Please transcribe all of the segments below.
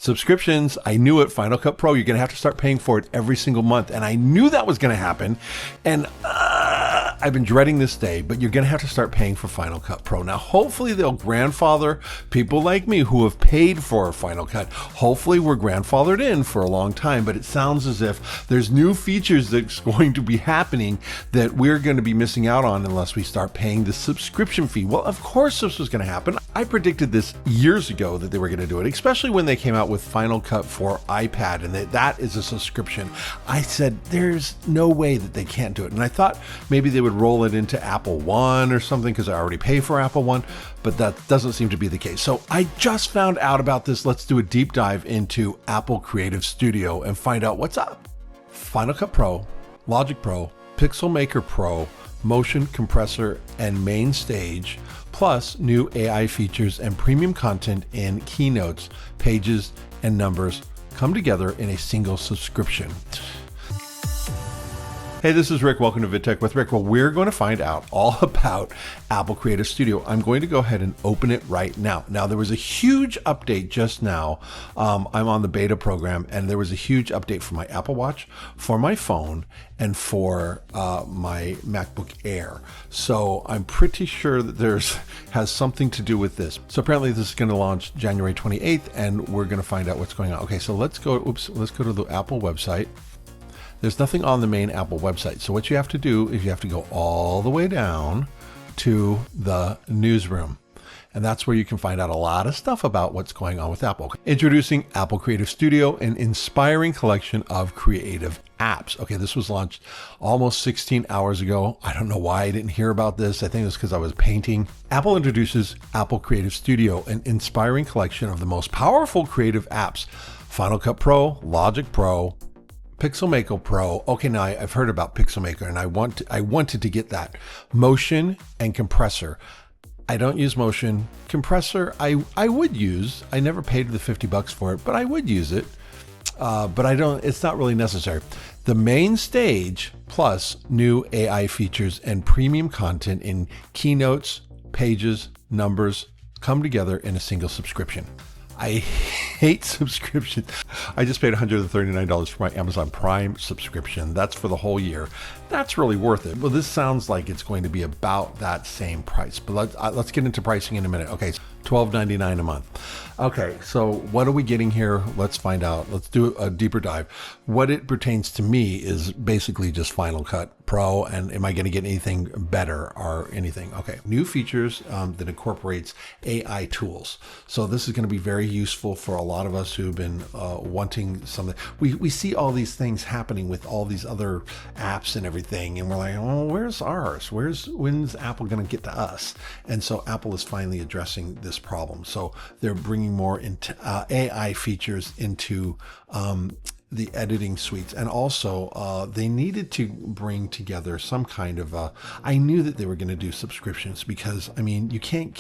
Subscriptions, I knew it. Final Cut Pro, you're going to have to start paying for it every single month. And I knew that was going to happen. And I've been dreading this day, but you're going to have to start paying for Final Cut Pro. Now, hopefully they'll grandfather people like me who have paid for Final Cut. Hopefully we're grandfathered in for a long time, but it sounds as if there's new features that's going to be happening that we're going to be missing out on unless we start paying the subscription fee. Well, of course this was going to happen. I predicted this years ago that they were going to do it, especially when they came out with Final Cut for iPad and that is a subscription. I said, there's no way that they can't do it. And I thought maybe they would roll it into Apple One or something because I already pay for Apple One, but that doesn't seem to be the case. So I just found out about this. Let's do a deep dive into Apple Creative Studio and find out what's up. Final Cut Pro, Logic Pro, Pixelmator Pro, Motion, Compressor, and MainStage, plus new AI features and premium content in Keynotes, Pages, and Numbers come together in a single subscription. Hey, this is Rick. Welcome to VidTech with Rick. Well, we're going to find out all about Apple Creative Studio. I'm going to go ahead and open it right now. Now, there was a huge update just now. I'm on the beta program, and there was a huge update for my Apple Watch, for my phone, and for my MacBook Air. So I'm pretty sure that has something to do with this. So apparently this is going to launch January 28th, and we're going to find out what's going on. Okay, so let's go to the Apple website. There's nothing on the main Apple website. So what you have to do is you have to go all the way down to the newsroom. And that's where you can find out a lot of stuff about what's going on with Apple. Introducing Apple Creative Studio, an inspiring collection of creative apps. Okay, this was launched almost 16 hours ago. I don't know why I didn't hear about this. I think it was because I was painting. Apple introduces Apple Creative Studio, an inspiring collection of the most powerful creative apps. Final Cut Pro, Logic Pro, Pixelmator Pro. Okay, now I've heard about Pixelmator and I wanted to get that. Motion and Compressor. I don't use Motion. Compressor, I would use. I never paid the $50 for it, but I would use it. But it's not really necessary. The MainStage plus new AI features and premium content in Keynotes, Pages, Numbers come together in a single subscription. I hate subscriptions. I just paid $139 for my Amazon Prime subscription. That's for the whole year. That's really worth it. Well, this sounds like it's going to be about that same price, but let's get into pricing in a minute. Okay, $12.99 a month. Okay, so what are we getting here? Let's find out. Let's do a deeper dive. What it pertains to me is basically just Final Cut Pro, and am I going to get anything better or anything? Okay, new features that incorporates AI tools. So this is going to be very useful for a lot of us who've been wanting something. We see all these things happening with all these other apps and everything, and we're like, oh, where's ours? When's Apple going to get to us? And so Apple is finally addressing this problem. So they're bringing more into AI features into the editing suites, and also they needed to bring together some kind of I knew that they were going to do subscriptions, because I mean you can't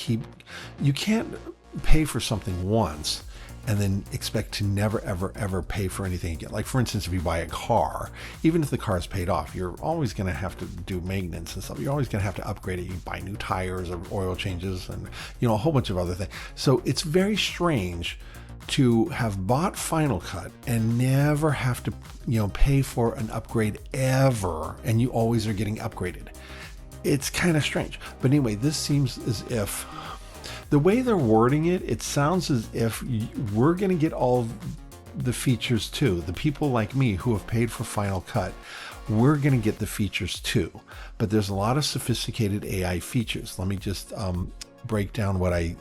pay for something once and then expect to never ever pay for anything again. Like for instance, if you buy a car, even if the car is paid off, you're always going to have to do maintenance and stuff. You're always going to have to upgrade it. You buy new tires or oil changes and a whole bunch of other things. So it's very strange to have bought Final Cut and never have to pay for an upgrade ever, and you always are getting upgraded. It's kind of strange. But anyway, this seems as if the way they're wording it, it sounds as if we're going to get all the features too. The people like me who have paid for Final Cut, we're going to get the features too. But there's a lot of sophisticated AI features. Let me just break down what I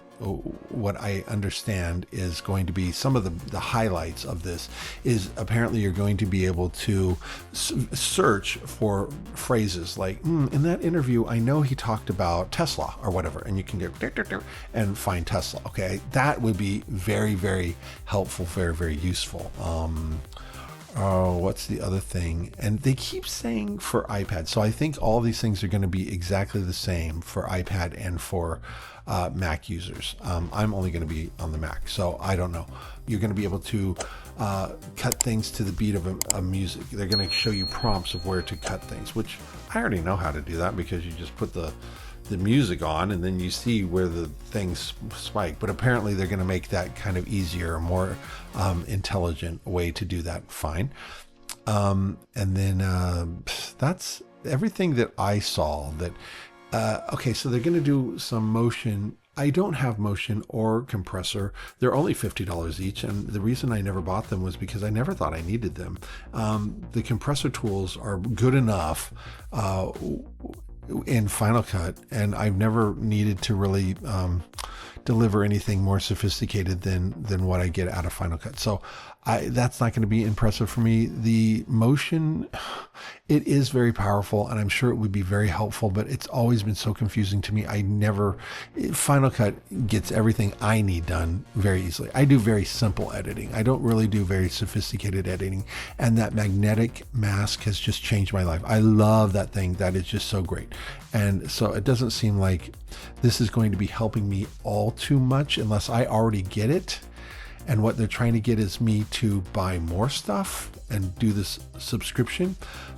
understand is going to be some of the highlights of this. Is apparently you're going to be able to search for phrases like, in that interview, I know he talked about Tesla or whatever, and you can get and find Tesla. Okay, that would be very, very helpful, very, very useful. Oh, what's the other thing? And they keep saying for iPad. So I think all these things are going to be exactly the same for iPad and for Mac users. I'm only going to be on the Mac, so I don't know. You're going to be able to cut things to the beat of a music. They're going to show you prompts of where to cut things, which I already know how to do that, because you just put the the music on, and then you see where the things spike. But apparently they're going to make that kind of easier, more intelligent way to do that. Fine. And then that's everything that I saw. That okay, so they're going to do some motion. I don't have motion or compressor. They're only $50 each, and the reason I never bought them was because I never thought I needed them. The compressor tools are good enough in Final Cut, and I've never needed to really deliver anything more sophisticated than what I get out of Final Cut. So that's not going to be impressive for me. The motion, it is very powerful, and I'm sure it would be very helpful, but it's always been so confusing to me. Final Cut gets everything I need done very easily. I do very simple editing. I don't really do very sophisticated editing, and that magnetic mask has just changed my life. I love that thing. That is just so great. And so it doesn't seem like this is going to be helping me all too much unless I already get it. And what they're trying to get is me to buy more stuff and do this subscription.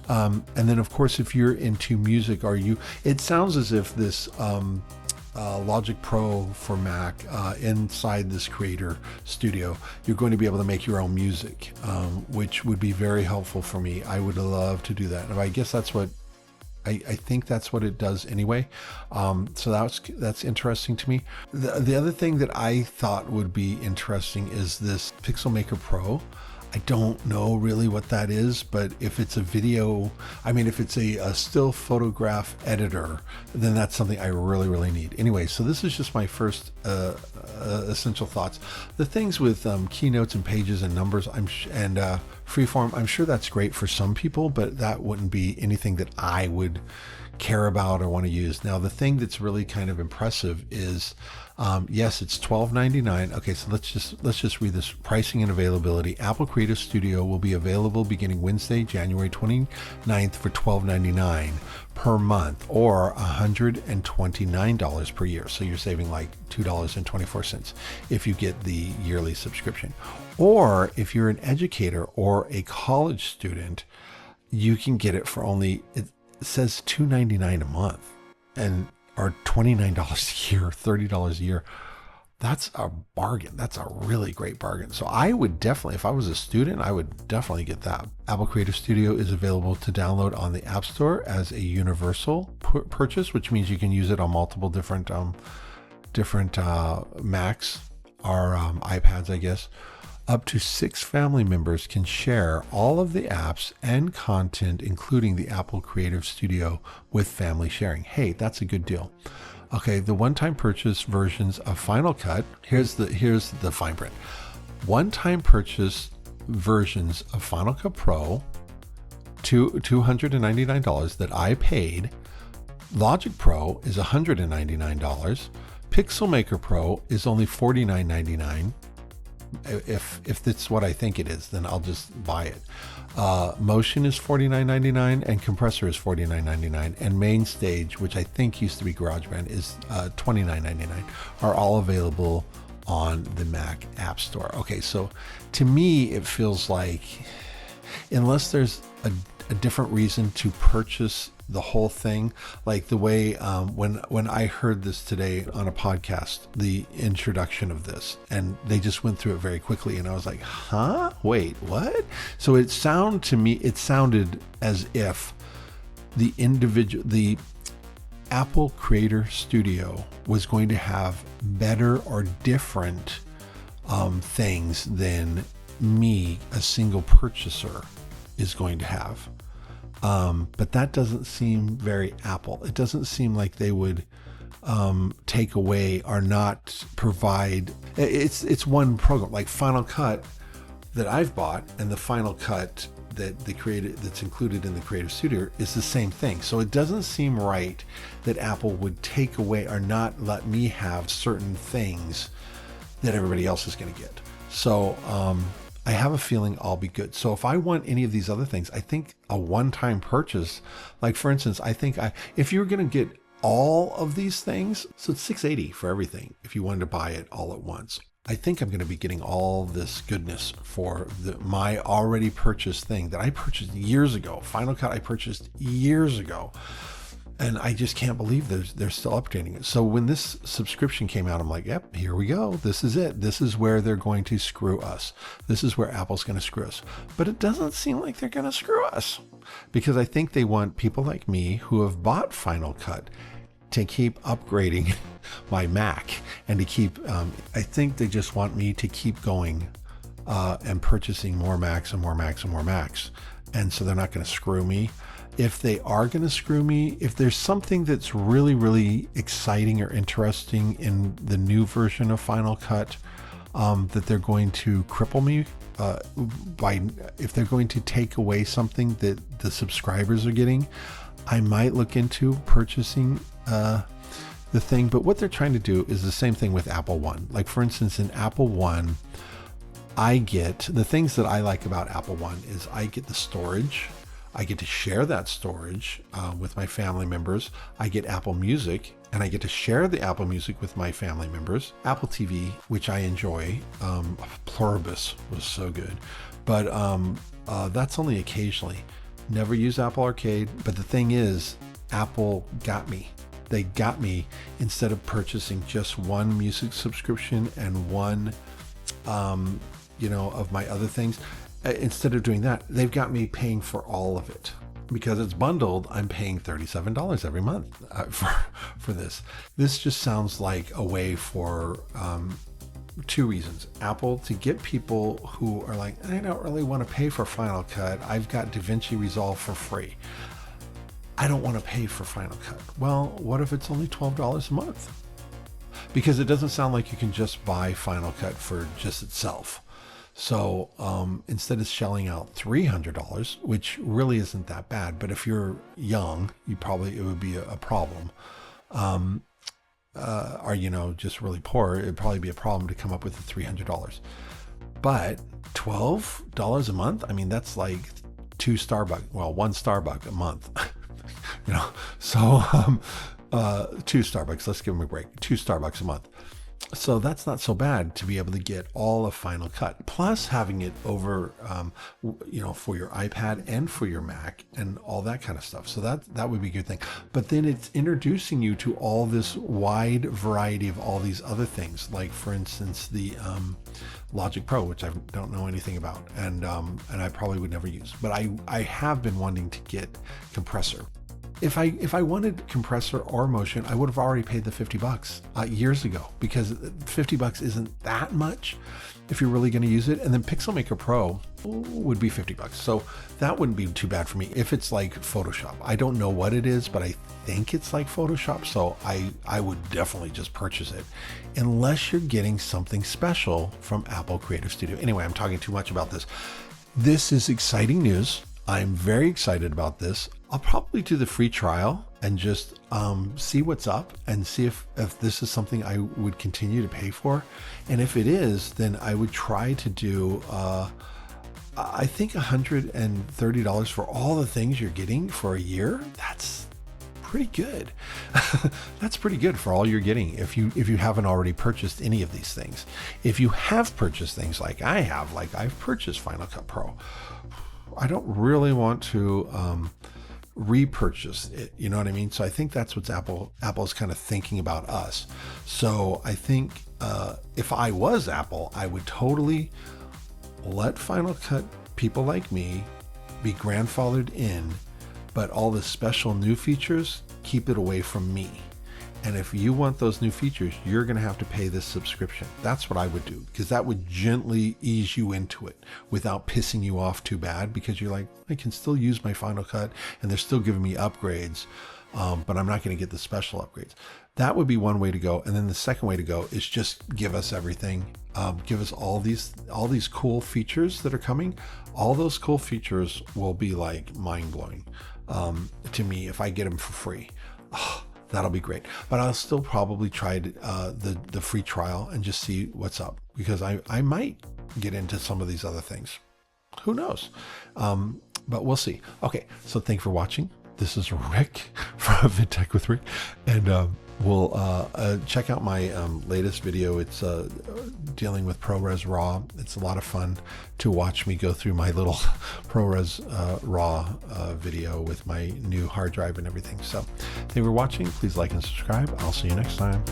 And then, of course, if you're into music, it sounds as if this Logic Pro for Mac, inside this Creator Studio, you're going to be able to make your own music, which would be very helpful for me. I would love to do that. And I guess that's what I think that's what it does anyway. So that's interesting to me. The other thing that I thought would be interesting is this Pixelmator Pro. I don't know really what that is, but if it's if it's a still photograph editor, then that's something I really, really need. Anyway, so this is just my first essential thoughts. The things with keynotes and pages and numbers and freeform, I'm sure that's great for some people, but that wouldn't be anything that I would care about or want to use. Now, the thing that's really kind of impressive is, yes, it's $12.99. Okay, so let's just read this. Pricing and availability. Apple Creative Studio will be available beginning Wednesday, January 29th for $12.99 per month, or $129 per year. So you're saving like $2.24 if you get the yearly subscription. Or if you're an educator or a college student, you can get it for only, it says $2.99 a month, or $29 a year, $30 a year. That's a bargain. That's a really great bargain. So I would definitely, if I was a student, I would definitely get that. Apple Creative Studio is available to download on the App Store as a universal purchase, which means you can use it on multiple different Macs or iPads, I guess. Up to 6 family members can share all of the apps and content, including the Apple Creative Studio, with family sharing. Hey, that's a good deal. Okay, the one-time purchase versions of Final Cut, here's the fine print. One-time purchase versions of Final Cut Pro, $299 that I paid. Logic Pro is $199. Pixelmator Pro is only $49.99. If that's what I think it is, then I'll just buy it. Motion is $49.99 and Compressor is $49.99, and MainStage, which I think used to be GarageBand, is $29.99, are all available on the Mac App Store. Okay, so to me it feels like, unless there's a different reason to purchase the whole thing, like the way when I heard this today on a podcast, the introduction of this, and they just went through it very quickly, and I was like, huh? Wait, what? So it sounded as if the Apple Creator Studio was going to have better or different things than me, a single purchaser, is going to have. But that doesn't seem very Apple. It doesn't seem like they would take away or not provide. It's one program, like Final Cut that I've bought, and the Final Cut that's included in the Creative Studio is the same thing. So it doesn't seem right that Apple would take away or not let me have certain things that everybody else is going to get. So I have a feeling I'll be good. So if I want any of these other things, I think a one-time purchase, like for instance, I think if you're going to get all of these things, so it's $680 for everything if you wanted to buy it all at once. I think I'm going to be getting all this goodness for my already purchased thing that I purchased years ago. Final Cut I purchased years ago. And I just can't believe they're still updating it. So when this subscription came out, I'm like, yep, here we go. This is it. This is where they're going to screw us. This is where Apple's going to screw us. But it doesn't seem like they're going to screw us, because I think they want people like me who have bought Final Cut to keep upgrading my Mac, and to keep, I think they just want me to keep going and purchasing more Macs and more Macs and more Macs. And so they're not going to screw me. If they are going to screw me, if there's something that's really, really exciting or interesting in the new version of Final Cut, that they're going to cripple me if they're going to take away something that the subscribers are getting, I might look into purchasing the thing. But what they're trying to do is the same thing with Apple One. Like, for instance, in Apple One, I get the things that I like about Apple One is I get the storage. I get to share that storage with my family members. I get Apple Music, and I get to share the Apple Music with my family members. Apple TV, which I enjoy. Pluribus was so good, but that's only occasionally. Never use Apple Arcade, but the thing is, Apple got me. They got me instead of purchasing just one music subscription and one, of my other things. Instead of doing that, they've got me paying for all of it. Because it's bundled, I'm paying $37 every month for this. This just sounds like a way for two reasons. Apple, to get people who are like, I don't really want to pay for Final Cut. I've got DaVinci Resolve for free. I don't want to pay for Final Cut. Well, what if it's only $12 a month? Because it doesn't sound like you can just buy Final Cut for just itself. So instead of shelling out $300, which really isn't that bad, but if you're young, it would be a problem. Or just really poor, it'd probably be a problem to come up with the $300. But $12 a month, I mean, that's like one Starbucks a month. So 2 Starbucks, let's give them a break, 2 Starbucks a month. So that's not so bad to be able to get all of Final Cut, plus having it over, for your iPad and for your Mac and all that kind of stuff. So that would be a good thing. But then it's introducing you to all this wide variety of all these other things, like, for instance, the Logic Pro, which I don't know anything about, and I probably would never use. But I have been wanting to get Compressor. If I wanted Compressor or Motion, I would have already paid the $50 years ago, because $50 isn't that much if you're really going to use it. And then Pixelmator Pro would be $50. So that wouldn't be too bad for me if it's like Photoshop. I don't know what it is, but I think it's like Photoshop. So I would definitely just purchase it, unless you're getting something special from Apple Creative Studio. Anyway, I'm talking too much about this. This is exciting news. I'm very excited about this. I'll probably do the free trial and just see what's up and see if this is something I would continue to pay for. And if it is, then I would try to do, I think $130 for all the things you're getting for a year. That's pretty good. That's pretty good for all you're getting if you haven't already purchased any of these things. If you have purchased things like I have, like I've purchased Final Cut Pro, I don't really want to repurchase it. You know what I mean? So I think that's what Apple's kind of thinking about us. So I think if I was Apple, I would totally let Final Cut people like me be grandfathered in, but all the special new features, keep it away from me. And if you want those new features, you're going to have to pay this subscription. That's what I would do, because that would gently ease you into it without pissing you off too bad, because you're like, I can still use my Final Cut and they're still giving me upgrades, but I'm not going to get the special upgrades. That would be one way to go. And then the second way to go is just give us everything. Give us all these cool features that are coming. All those cool features will be like mind-blowing to me if I get them for free. That'll be great. But I'll still probably try the free trial and just see what's up, because I might get into some of these other things. Who knows? But we'll see. Okay, so thanks for watching. This is Rick from VidTech with Rick, and will check out my latest video. It's dealing with ProRes RAW. It's a lot of fun to watch me go through my little ProRes RAW video with my new hard drive and everything. So thank you for watching. Please like and subscribe. I'll see you next time.